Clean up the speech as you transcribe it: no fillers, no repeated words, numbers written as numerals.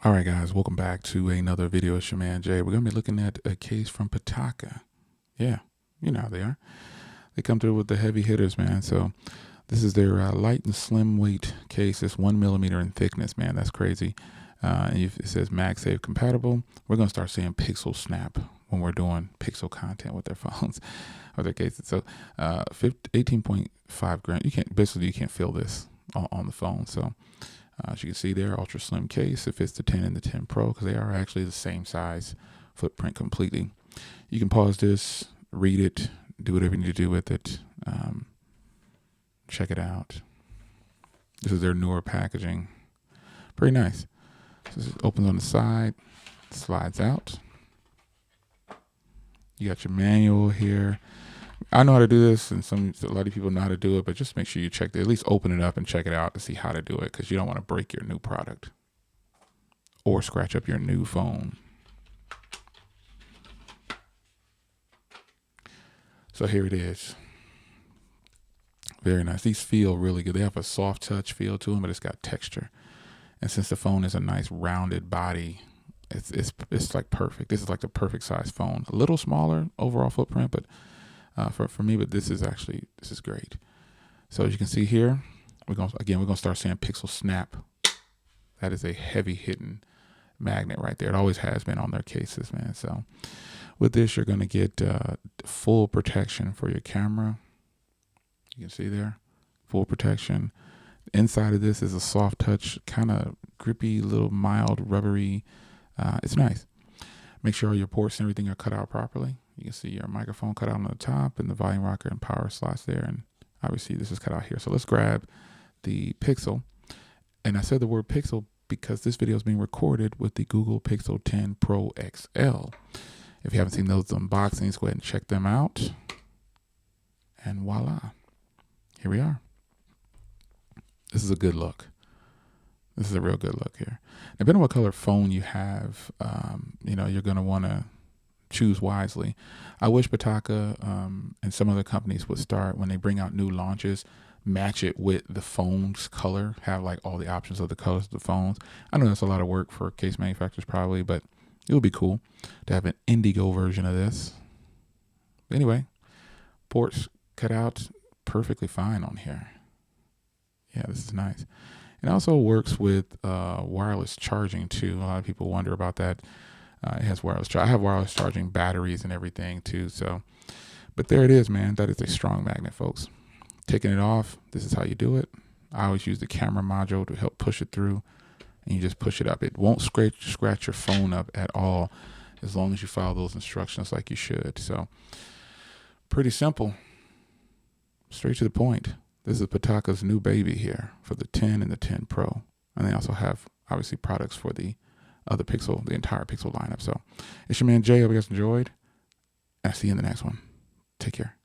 All right, guys, welcome back to another video. It's your man Jay. We're going to be looking at a case from Pitaka. Yeah, you know how they are. They come through with the heavy hitters, man. So this is their light and slim weight case. It's 1 millimeter in thickness, man. That's crazy. And it says MagSafe compatible. We're going to start seeing pixel snap when we're doing pixel content with their phones or their cases. So 18.5 gram. You can't feel this on the phone. So as you can see there, ultra slim case. It fits the 10 and the 10 Pro because they are actually the same size footprint completely. You can pause this, read it, do whatever you need to do with it. Check it out. This is their newer packaging. Pretty nice. So this opens on the side, slides out. You got your manual here. I know how to do this, and a lot of people know how to do it, but just make sure you check it. At least open it up and check it out to see how to do it, because you don't want to break your new product or scratch up your new phone. So here it is. Very nice. These feel really good. They have a soft touch feel to them, but it's got texture. And since the phone is a nice rounded body, it's like perfect. This is like the perfect size phone. A little smaller overall footprint, but for me, but this is great. So as you can see here, we're gonna start seeing pixel snap. That is a heavy hitting magnet right there. It always has been on their cases, man. So with this, you're gonna get full protection for your camera. You can see there, full protection. Inside of this is a soft touch, kind of grippy, little mild rubbery. It's nice. Make sure all your ports and everything are cut out properly. You can see your microphone cut out on the top and the volume rocker and power slots there. And obviously this is cut out here. So let's grab the Pixel. And I said the word Pixel because this video is being recorded with the Google Pixel 10 Pro XL. If you haven't seen those unboxings, go ahead and check them out. And voila, here we are. This is a good look. This is a real good look here. Depending on what color phone you have, you're going to want to choose wisely. I wish Pitaka and some other companies would start, when they bring out new launches, match it with the phone's color, have like all the options of the colors of the phones. I know that's a lot of work for case manufacturers probably, but it would be cool to have an indigo version of this. Anyway, ports cut out perfectly fine on here. Yeah, this is nice. It also works with wireless charging too. A lot of people wonder about that. It has wireless charge. I have wireless charging batteries and everything too. So, but there it is, man. That is a strong magnet, folks. Taking it off, this is how you do it. I always use the camera module to help push it through, and you just push it up. It won't scratch your phone up at all, as long as you follow those instructions like you should. So, pretty simple. Straight to the point. This is Pitaka's new baby here for the 10 and the 10 Pro. And they also have, obviously, products for the other Pixel, the entire Pixel lineup. So it's your man Jay. Hope you guys enjoyed. And I'll see you in the next one. Take care.